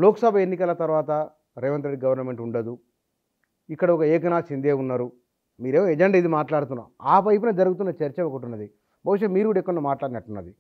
లోక్సభ ఎన్నికల తర్వాత రేవంత్ రెడ్డి గవర్నమెంట్ ఉండదు, ఇక్కడ ఒక ఏకనాథ్ షిందే ఉన్నారు, మీరేమో ఎజెండా ఇది మాట్లాడుతున్నాం, ఆ వైపున జరుగుతున్న చర్చ ఒకటి ఉన్నది. బహుశా మీరు కూడా ఎక్కడ మాట్లాడినట్టున్నది.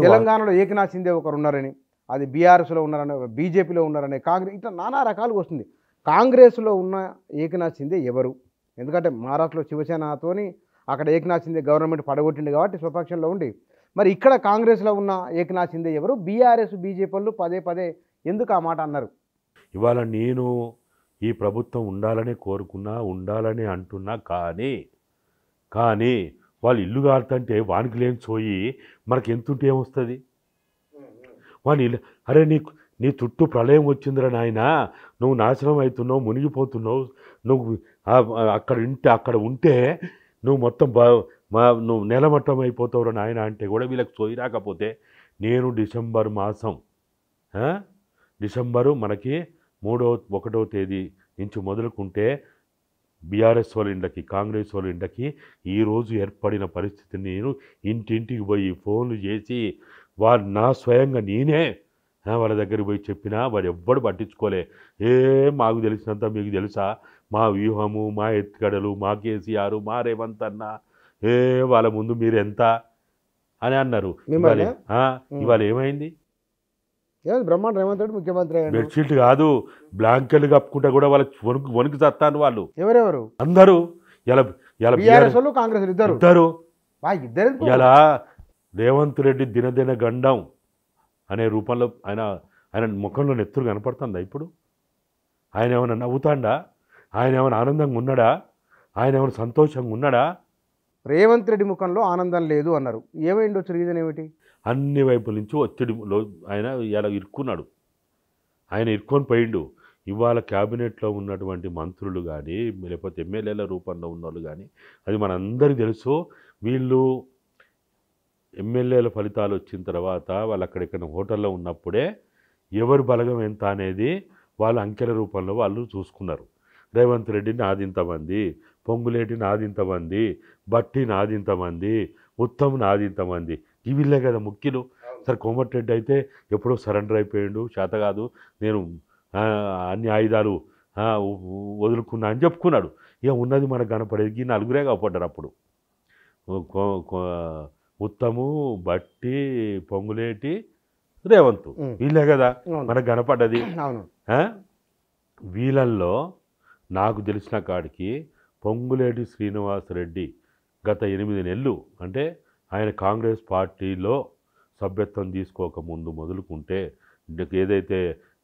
తెలంగాణలో ఏకనాథ్ షిందే ఒకరు ఉన్నారని, అది బీఆర్ఎస్లో ఉన్నారని, బీజేపీలో ఉన్నారని, కాంగ్రెస్, ఇట్లా నానా రకాలుగా వస్తుంది. కాంగ్రెస్లో ఉన్న ఏకనాథ్ షిందే ఎవరు? ఎందుకంటే మహారాష్ట్రలో శివసేనతోని అక్కడ ఏకనాథ్ షిందే గవర్నమెంట్ పడగొట్టింది కాబట్టి స్వపక్షంలో ఉండి, మరి ఇక్కడ కాంగ్రెస్లో ఉన్న ఏకనాథ్ షిందే ఎవరు? బీఆర్ఎస్ బీజేపీలు పదే పదే ఎందుకు ఆ మాట అన్నారు? ఇవాళ నేను ఈ ప్రభుత్వం ఉండాలని కోరుకున్నా, ఉండాలని అంటున్నా, కానీ వాళ్ళు ఇల్లు కాలుతుంటే వానికి లేని సోయి మనకి ఎంతుంటే ఏమొస్తుంది? వాని అరే నీ చుట్టూ ప్రళయం వచ్చిందిరా నాయన, నువ్వు నాశనం అవుతున్నావు, మునిగిపోతున్నావు, నువ్వు అక్కడ ఉంటే నువ్వు మొత్తం నువ్వు నెలమట్టం అయిపోతావురా నాయన అంటే కూడా వీళ్ళకి సోయి రాకపోతే, నేను డిసెంబర్ మాసం డిసెంబరు మనకి 1వ తేదీ నుంచి మొదలుకుంటే బీఆర్ఎస్ వాళ్ళ ఇండ్లకి, కాంగ్రెస్ వాళ్ళ ఇండ్లకి ఈరోజు ఏర్పడిన పరిస్థితిని నేను ఇంటింటికి పోయి ఫోన్లు చేసి నా స్వయంగా నేనే వాళ్ళ దగ్గరికి పోయి చెప్పినా వాడు ఎవ్వడు పట్టించుకోలే. మాకు తెలిసినంత మీకు తెలుసా, మా వ్యూహము, మా ఎత్తుగడలు, మా కేసీఆర్, మా రేవంత్ అన్న, వాళ్ళ ముందు మీరు ఎంత అని అన్నారు. ఇవాళ ఏమైంది? బ్రహ్మాండ రేవంత్ రెడ్డి ముఖ్యమంత్రి. బెడ్షీట్ కాదు, బ్లాంకెట్లు కప్పుకుంటా కూడా వాళ్ళకి వణుకు చస్తాను వాళ్ళు. ఎవరెవరు? అందరూ కాంగ్రెస్ ఇద్దరు. ఇలా రేవంత్ రెడ్డి దినదిన గండం అనే రూపంలో ఆయన ముఖంలో నెత్తురు కనపడుతుందా ఇప్పుడు? ఆయన ఏమైనా నవ్వుతాడా? ఆయన ఏమైనా ఆనందంగా ఉన్నాడా? ఆయన ఏమైనా సంతోషంగా ఉన్నాడా? రేవంత్ రెడ్డి ముఖంలో ఆనందం లేదు అన్నారు. ఏమైండొచ్చు? రీజన్ ఏమిటి? అన్ని వైపుల నుంచి ఒత్తిడిలో ఆయన ఇలా ఇరుక్కున్నాడు. ఆయన ఇరుక్కొని పోయిండు. ఇవాళ క్యాబినెట్లో ఉన్నటువంటి మంత్రులు కానీ, లేకపోతే ఎమ్మెల్యేల రూపంలో ఉన్నోళ్ళు కానీ, అది మనందరికీ తెలుసు. వీళ్ళు ఎమ్మెల్యేల ఫలితాలు వచ్చిన తర్వాత వాళ్ళు అక్కడెక్కడ హోటల్లో ఉన్నప్పుడే ఎవరు బలగం ఎంత అనేది వాళ్ళు అంకెల రూపంలో వాళ్ళు చూసుకున్నారు. రేవంత్ రెడ్డిని ఆదింతమంది, పొంగులేటిని ఆదింతమంది, బట్టిని ఆదింతమంది, ఉత్తమ్ని ఆదింతమంది, వీళ్ళే కదా ముఖ్యులు. సరే కోమటిరెడ్డి అయితే ఎప్పుడో సరెండర్ అయిపోయాడు, చేత కాదు, నేను అన్ని ఆయుధాలు వదులుకున్నా అని చెప్పుకున్నాడు. ఇక ఉన్నది మనకు కనపడేది నలుగురే కాపాడ్డారు అప్పుడు. ఉత్తము, బట్టి, పొంగులేటి, రేవంత్, వీళ్ళే కదా మనకు కనపడ్డది. వీళ్ళల్లో నాకు తెలిసిన కాడికి పొంగులేటి శ్రీనివాసరెడ్డి గత 8 నెలలు, అంటే ఆయన కాంగ్రెస్ పార్టీలో సభ్యత్వం తీసుకోకముందు మొదలుకుంటే, ఏదైతే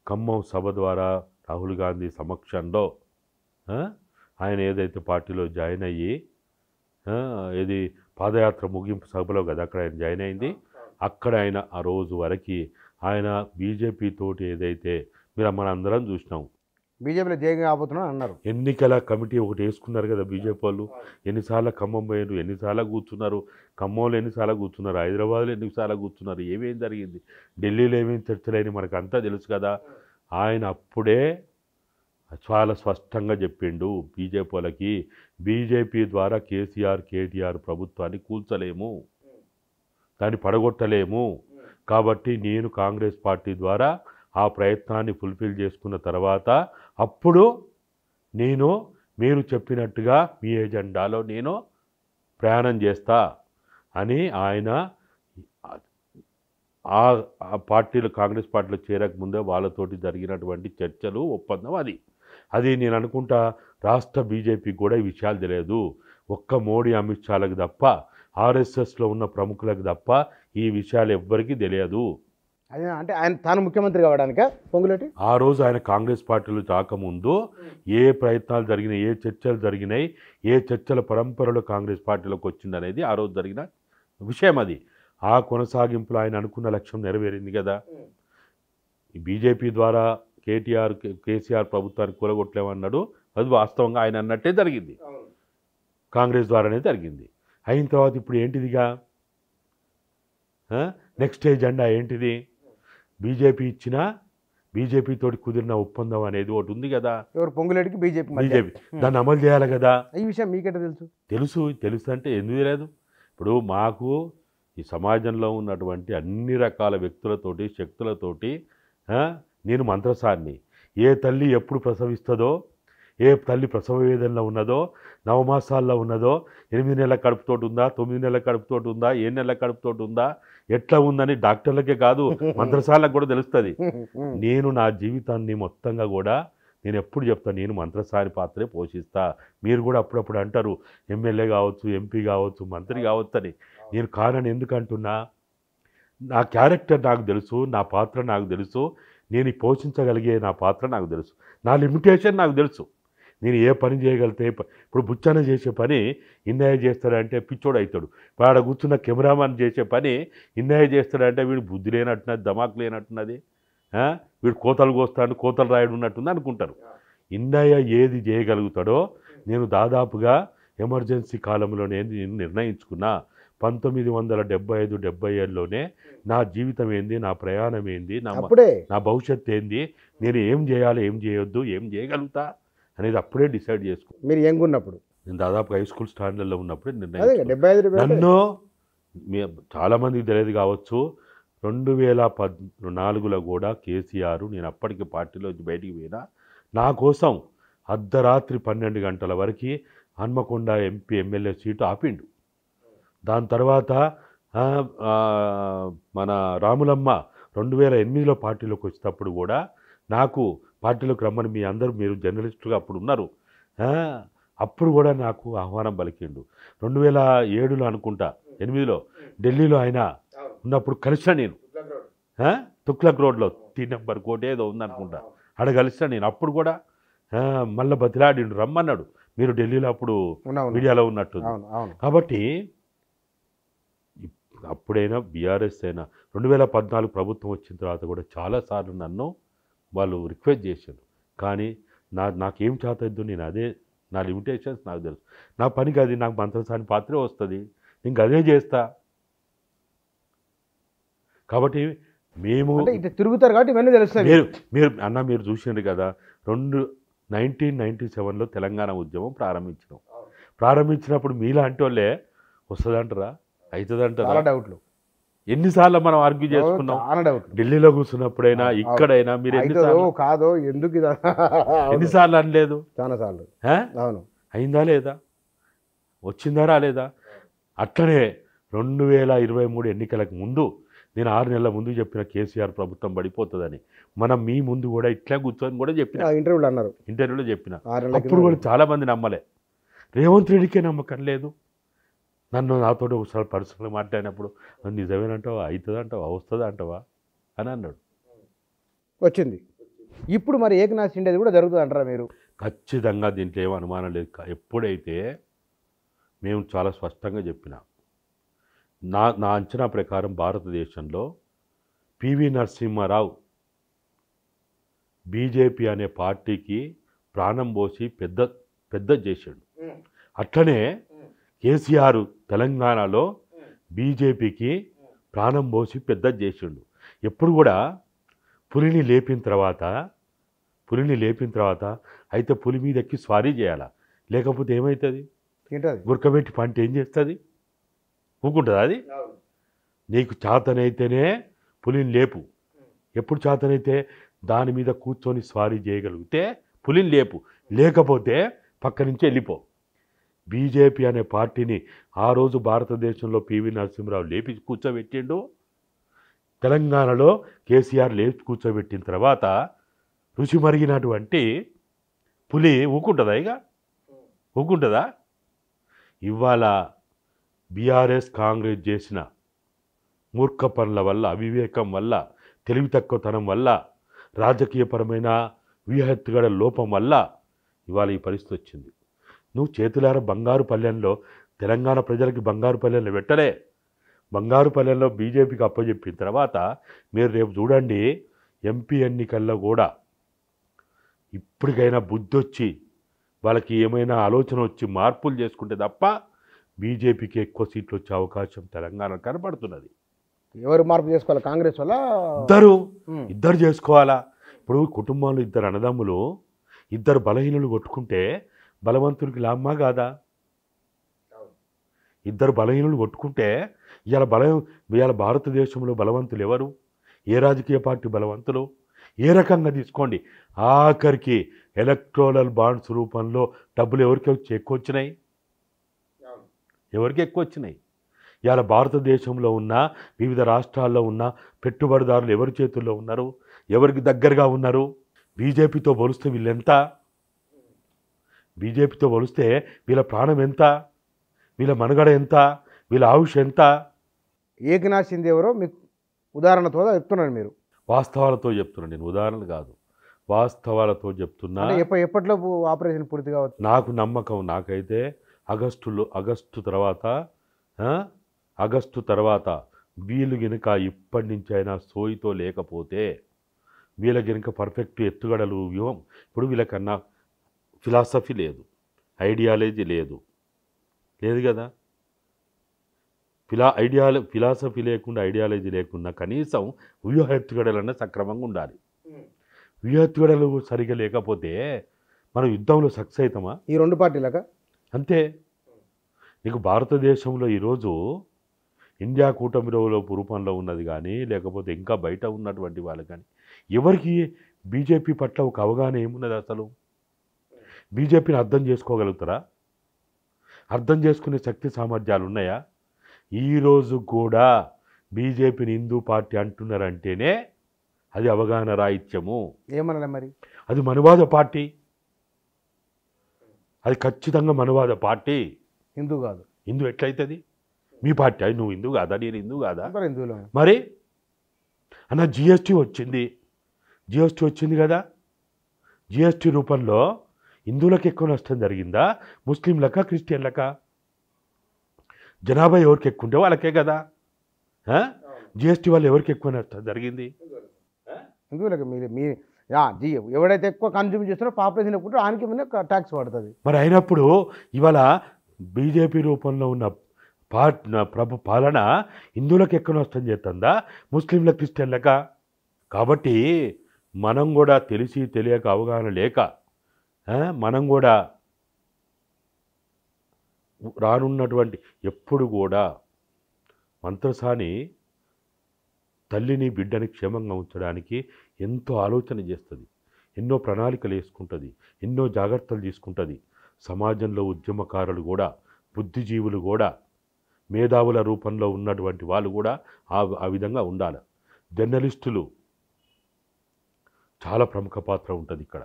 ఖమ్మం సభ ద్వారా రాహుల్ గాంధీ సమక్షంలో ఆయన ఏదైతే పార్టీలో జాయిన్ అయ్యి, ఇది పాదయాత్ర ముగింపు సభలో కదా అక్కడ ఆయన జాయిన్ అయింది. అక్కడ ఆయన ఆ రోజు వరకు ఆయన బీజేపీ తోటి ఏదైతే మన అందరం చూసినాం, బీజేపీలో జైగా కాబోతున్నా అన్నారు. ఎన్నికల కమిటీ ఒకటి వేసుకున్నారు కదా బీజేపీ వాళ్ళు. ఎన్నిసార్లు ఖమ్మం పోయారు, ఎన్నిసార్లు కూర్చున్నారు, ఖమ్మంలో ఎన్నిసార్లు కూర్చున్నారు, హైదరాబాద్లో ఎన్నిసార్లు కూర్చున్నారు, ఏమేం జరిగింది, ఢిల్లీలో ఏమేమి చర్చలేని మనకు అంతా తెలుసు కదా. ఆయన అప్పుడే చాలా స్పష్టంగా చెప్పిండు బీజేపీ వాళ్ళకి, బీజేపీ ద్వారా కేటీఆర్ ప్రభుత్వాన్ని కూల్చలేము, దాన్ని పడగొట్టలేము, కాబట్టి నేను కాంగ్రెస్ పార్టీ ద్వారా ఆ ప్రయత్నాన్ని ఫుల్ఫిల్ చేసుకున్న తర్వాత అప్పుడు మీరు చెప్పినట్టుగా మీ ఎజెండాలో నేను ప్రయాణం చేస్తా అని ఆయన ఆ పార్టీలో, కాంగ్రెస్ పార్టీలో చేరకముందే వాళ్ళతోటి జరిగినటువంటి చర్చలు, ఒప్పందం అది నేను అనుకుంటా రాష్ట్ర బీజేపీకి కూడా ఈ విషయాలు తెలియదు. ఒక్క మోడీ, అమిత్ షాలకు తప్ప, ఆర్ఎస్ఎస్లో ఉన్న ప్రముఖులకు తప్ప ఈ విషయాలు ఎవ్వరికీ తెలియదు. అంటే ఆయన తాను ముఖ్యమంత్రి కావడానికా పొంగులేటి? ఆ రోజు ఆయన కాంగ్రెస్ పార్టీలో రాకముందు ఏ ప్రయత్నాలు జరిగినాయి, ఏ చర్చలు జరిగినాయి, ఏ చర్చల పరంపరలో కాంగ్రెస్ పార్టీలోకి వచ్చిందనేది ఆ రోజు జరిగిన విషయం. అది ఆ కొనసాగింపులో ఆయన అనుకున్న లక్ష్యం నెరవేరింది కదా. బీజేపీ ద్వారా కేసీఆర్ ప్రభుత్వాన్ని కూలగొట్టలేమన్నాడు, అది వాస్తవంగా ఆయన అన్నట్టే జరిగింది. కాంగ్రెస్ ద్వారానే జరిగింది. అయిన తర్వాత ఇప్పుడు ఏంటిదిగా నెక్స్ట్ ఎజెండా ఏంటిది? బీజేపీ తోటి కుదిరిన ఒప్పందం అనేది ఒకటి ఉంది కదా. పొంగులేటికి బీజేపీ దాన్ని అమలు చేయాలి కదా. ఈ విషయం మీకెట తెలుసు అంటే ఎందుకు తెలియదు? ఇప్పుడు మాకు ఈ సమాజంలో ఉన్నటువంటి అన్ని రకాల వ్యక్తులతోటి, శక్తులతోటి నేను మంత్రసాన్ని. ఏ తల్లి ఎప్పుడు ప్రసవిస్తుందో, ఏ తల్లి ప్రసవ వేదనలో ఉన్నదో, నవమాసాల్లో ఉన్నదో, 8 నెలల కడుపుతోటి ఉందా, 9 నెలల కడుపుతోటి ఉందా, 7 నెలల కడుపుతోటి ఉందా, ఎట్లా ఉందని డాక్టర్లకే కాదు మంత్రసాలకు కూడా తెలుస్తుంది. నేను నా జీవితాన్ని మొత్తంగా కూడా నేను ఎప్పుడు చెప్తాను, నేను మంత్రసాని పాత్రే పోషిస్తా. మీరు కూడా అప్పుడప్పుడు అంటారు ఎమ్మెల్యే కావచ్చు, ఎంపీ కావచ్చు, మంత్రి కావచ్చు అని. నేను కానని ఎందుకు అంటున్నా, నా క్యారెక్టర్ నాకు తెలుసు, నా పాత్ర నాకు తెలుసు, నేను పోషించగలిగే నా పాత్ర నాకు తెలుసు, నా లిమిటేషన్ నాకు తెలుసు. నేను ఏ పని చేయగలితే, ఇప్పుడు బుచ్చన్న చేసే పని ఇన్నయ్య చేస్తాడంటే పిచ్చోడు అవుతాడు. వాడ కూర్చున్న కెమెరామాన్ చేసే పని ఇన్నయ్య చేస్తాడంటే వీడు బుద్ధి లేనట్టున్నది, దమాక్ లేనట్టున్నది, వీడు కోతలు కోస్తాడు, కోతలు రాయడు ఉన్నట్టుంది అనుకుంటారు. ఇన్నయ్య ఏది చేయగలుగుతాడో నేను దాదాపుగా ఎమర్జెన్సీ కాలంలో నేను నిర్ణయించుకున్నా. 1975-77లోనే నా జీవితం ఏంది, నా ప్రయాణం ఏంది, నా భవిష్యత్తు ఏంది, నేను ఏం చేయాలి, ఏం చేయొద్దు, ఏం చేయగలుగుతా అనేది అప్పుడే డిసైడ్ చేసుకో. మీరు యంగ్ ఉన్నప్పుడు, నేను దాదాపు హై స్కూల్ స్టాండర్డ్లో ఉన్నప్పుడే నిర్ణయించుకున్నాను. నన్ను చాలామందికి తెలియదు కావచ్చు, 2014లో కూడా కేసీఆర్, నేను అప్పటికి పార్టీలో బయటికి పోయినా, నా కోసం అర్ధరాత్రి 12 గంటల వరకు హన్మకొండ ఎంపీ ఎమ్మెల్యే సీటు ఆపిండు. దాని తర్వాత మన రాములమ్మ 2008లో పార్టీలోకి వచ్చేటప్పుడు కూడా నాకు పార్టీలోకి రమ్మని మీరు జర్నలిస్టుగా అప్పుడు ఉన్నారు, అప్పుడు కూడా నాకు ఆహ్వానం పలికిండు. 2007లో అనుకుంటా, 8లో ఢిల్లీలో ఆయన ఉన్నప్పుడు కలిసిన నేను, తుక్లక్ రోడ్లో 3 నెంబర్ కోటి ఏదో ఉందనుకుంటా, ఆడ కలిసిన నేను. అప్పుడు కూడా మళ్ళీ బతిలాడిండు, రమ్మన్నాడు. మీరు ఢిల్లీలో అప్పుడు మీడియాలో ఉన్నట్టు. కాబట్టి అప్పుడైనా బీఆర్ఎస్ అయినా 2014 ప్రభుత్వం వచ్చిన తర్వాత కూడా చాలాసార్లు నన్ను వాళ్ళు రిక్వెస్ట్ చేశారు. కానీ నాకేం చేతద్దు, నేను అదే, నా లిమిటేషన్స్ నాకు తెలుసు, నా పనికి అది, నాకు మంత్రసాని పాత్రే వస్తుంది, ఇంక అదే చేస్తా. కాబట్టి మేము తిరుగుతారు కాబట్టి ఇవన్నీ తెలుస్తాయి. మీరు చూసిండ్రు కదా, 1997లో తెలంగాణ ఉద్యమం ప్రారంభించినప్పుడు మీలాంటి వాళ్ళే వస్తుందంటారా, అవుతుందంటారా? డౌట్లు ఎన్నిసార్లు మనం ఆర్గ్యూ చేసుకున్నాం. ఢిల్లీలో కూర్చున్నప్పుడైనా ఇక్కడైనా మీరు కాదో ఎందుకు ఎన్నిసార్లు అనలేదు? చాలా సార్లు. అయిందా లేదా, వచ్చిందా రాలేదా? అట్లనే 2023 ఎన్నికలకు ముందు నేను 6 నెలల ముందు చెప్పిన కేసీఆర్ ప్రభుత్వం పడిపోతుందని. మనం మీ ముందు కూడా ఇట్లా కూర్చొని కూడా చెప్పిన, ఇంటర్వ్యూలో చెప్పిన. అప్పుడు కూడా చాలామంది నమ్మలే. రేవంత్ రెడ్డికే నమ్మకం లేదు. నాతో ఒకసారి పర్సనల్గా మాట్లాడినప్పుడు నిజమేనంటావా, అవుతుందంటావా, వస్తుందా అంటావా అని అన్నాడు. వచ్చింది. ఇప్పుడు మరి ఏకనాథ్ షిండే కూడా జరుగుతుంది అంటారా మీరు? ఖచ్చితంగా దీంట్లో ఏం అనుమానం లేదు. ఎప్పుడైతే మేము చాలా స్పష్టంగా చెప్పిన, నా అంచనా ప్రకారం భారతదేశంలో పివి నరసింహారావు బీజేపీ అనే పార్టీకి ప్రాణం పోసి పెద్ద చేశాడు. అట్లనే కేసీఆర్ తెలంగాణలో బీజేపీకి ప్రాణం పోసి పెద్ద చేసిండు. ఎప్పుడు కూడా పులిని లేపిన తర్వాత అయితే పులి మీద ఎక్కి స్వారీ చేయాలా, లేకపోతే ఏమవుతుంది? గురకబెట్టి పంట ఏం చేస్తుంది? ఊకుంటుంది అది. నీకు చేతనైతేనే పులిని లేపు. ఎప్పుడు చేతనైతే దాని మీద కూర్చొని స్వారీ చేయగలిగితే పులిని లేపు, లేకపోతే పక్క నుంచి వెళ్ళిపో. బీజేపీ అనే పార్టీని ఆ రోజు భారతదేశంలో పివి నరసింహారావు లేపి కూర్చోబెట్టిండు. తెలంగాణలో కేసీఆర్ లేపి కూర్చోబెట్టిన తర్వాత రుచి మరిగినటువంటి పులి ఊకుంటుందా? ఊకుంటుందా? ఇవాళ బీఆర్ఎస్ కాంగ్రెస్ చేసిన మూర్ఖ పనుల వల్ల, అవివేకం వల్ల, తెలివి తక్కువతనం వల్ల, రాజకీయపరమైన వ్యూహెత్తుగడ లోపం వల్ల ఇవాళ ఈ పరిస్థితి వచ్చింది. నువ్వు చేతులార బంగారు పల్లెంలో తెలంగాణ ప్రజలకి బంగారు పల్లెంలో పెట్టలే. బంగారు పల్లెంలో బీజేపీకి అప్పచెప్పిన తర్వాత మీరు రేపు చూడండి, ఎంపీ ఎన్నికల్లో కూడా ఇప్పటికైనా బుద్ధి వచ్చి వాళ్ళకి ఏమైనా ఆలోచన వచ్చి మార్పులు చేసుకుంటే తప్ప బీజేపీకి ఎక్కువ సీట్లు వచ్చే అవకాశం తెలంగాణ కనపడుతున్నది. ఎవరు మార్పు చేసుకోవాలి? కాంగ్రెస్ వల్ల ఇద్దరు చేసుకోవాలా. ఇప్పుడు కుటుంబంలో 2 అన్నదమ్ములు 2 బలహీనులు కొట్టుకుంటే బలవంతుడికి లాభమా కాదా? 2 బలహీనులు కొట్టుకుంటే ఇవాళ భారతదేశంలో బలవంతులు ఎవరు? ఏ రాజకీయ పార్టీ బలవంతులు? ఏ రకంగా తీసుకోండి, ఆఖరికి ఎలక్ట్రోరల్ బాండ్స్ రూపంలో డబ్బులు ఎవరికి ఎక్కువ వచ్చినాయి? ఎవరికి ఎక్కువ వచ్చినాయి? ఇవాళ భారతదేశంలో ఉన్న వివిధ రాష్ట్రాల్లో ఉన్న పెట్టుబడిదారులు ఎవరి చేతుల్లో ఉన్నారు? ఎవరికి దగ్గరగా ఉన్నారు? బీజేపీతో పోలిస్తే వీళ్ళెంత? బీజేపీతో పోలిస్తే వీళ్ళ ప్రాణం ఎంత? వీళ్ళ మనుగడ ఎంత? వీళ్ళ ఆయుష్ ఎంత? ఏకనాథ్ షిందే ఎవరో మీకు ఉదాహరణతో చెప్తున్నాను. మీరు వాస్తవాలతో చెప్తున్నా, నేను ఉదాహరణలు కాదు, వాస్తవాలతో చెప్తున్నా. ఎప్పట్లో ఆపరేషన్ పూర్తి కావచ్చు? నాకు నమ్మకం, నాకైతే ఆగస్టు తర్వాత వీళ్ళు గనుక ఇప్పటి నుంచి అయినా సోయితో లేకపోతే, వీళ్ళ గనుక పర్ఫెక్ట్ ఎత్తుగడలు వ్యూహం, ఇప్పుడు వీళ్ళకన్నా ఫిలాసఫీ లేదు, ఐడియాలజీ లేదు కదా. ఫిలాసఫీ లేకుండా ఐడియాలజీ లేకుండా కనీసం వ్యూహ ఎత్తుగడలన్నా సక్రమంగా ఉండాలి. వ్యూహ ఎత్తుగడలు సరిగా లేకపోతే మనం యుద్ధంలో సక్సెస్ అవుతామా? ఈ రెండు పార్టీలక అంతే. నీకు భారతదేశంలో ఈరోజు ఇండియా కూటమిలో రూపంలో ఉన్నది కానీ, లేకపోతే ఇంకా బయట ఉన్నటువంటి వాళ్ళు కానీ, ఎవరికి బీజేపీ పట్ల ఒక అవగాహన ఏమున్నది? అసలు బీజేపీని అర్థం చేసుకోగలుగుతారా? అర్థం చేసుకునే శక్తి సామర్థ్యాలు ఉన్నాయా? ఈరోజు కూడా బీజేపీని హిందూ పార్టీ అంటున్నారంటేనే అది అవగాహన రాహిత్యము. ఏమన్నా మరి అది మనువాద పార్టీ, అది ఖచ్చితంగా మనువాద పార్టీ. హిందూ కాదు. హిందూ ఎట్లయితుంది? మీ పార్టీ అది. నువ్వు హిందూ కాదా? నేను హిందూ కాదా? హిందువులో మరి అన్న జిఎస్టీ వచ్చింది కదా. జిఎస్టీ రూపంలో హిందువులకు ఎక్కువ నష్టం జరిగిందా, ముస్లింలకా, క్రిస్టియన్లకా? జనాభా ఎవరికి ఎక్కువ ఉంటే వాళ్ళకే కదా. జిఎస్టీ వల్ల ఎవరికి ఎక్కువ నష్టం జరిగింది? హిందువులకి. ఎవడైతే ఎక్కువ కన్జ్యూమ్ చేస్తారో పాపులేషన్ ఎక్కువ ఆయనకి మీద ట్యాక్స్ పడుతుంది. మరి అయినప్పుడు ఇవాళ బీజేపీ రూపంలో ఉన్న పాలన హిందువులకు ఎక్కువ నష్టం చేస్తుందా, ముస్లింల, క్రిస్టియన్లక? కాబట్టి మనం కూడా తెలిసి తెలియక అవగాహన లేక మనం కూడా రానున్నటువంటి ఎప్పుడు కూడా మంత్రసాని తల్లిని బిడ్డని క్షేమంగా ఉంచడానికి ఎంతో ఆలోచన చేస్తుంది, ఎన్నో ప్రణాళికలు వేసుకుంటుంది, ఎన్నో జాగ్రత్తలు తీసుకుంటుంది. సమాజంలో ఉద్యమకారులు కూడా, బుద్ధిజీవులు కూడా, మేధావుల రూపంలో ఉన్నటువంటి వాళ్ళు కూడా ఆ విధంగా ఉండాలి. జర్నలిస్టులు చాలా ప్రముఖ పాత్ర ఉంటుంది ఇక్కడ.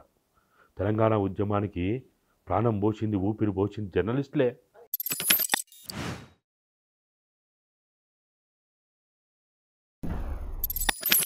తెలంగాణ ఉద్యమానికి ప్రాణం పోసింది, ఊపిరి పోసింది జర్నలిస్టులే.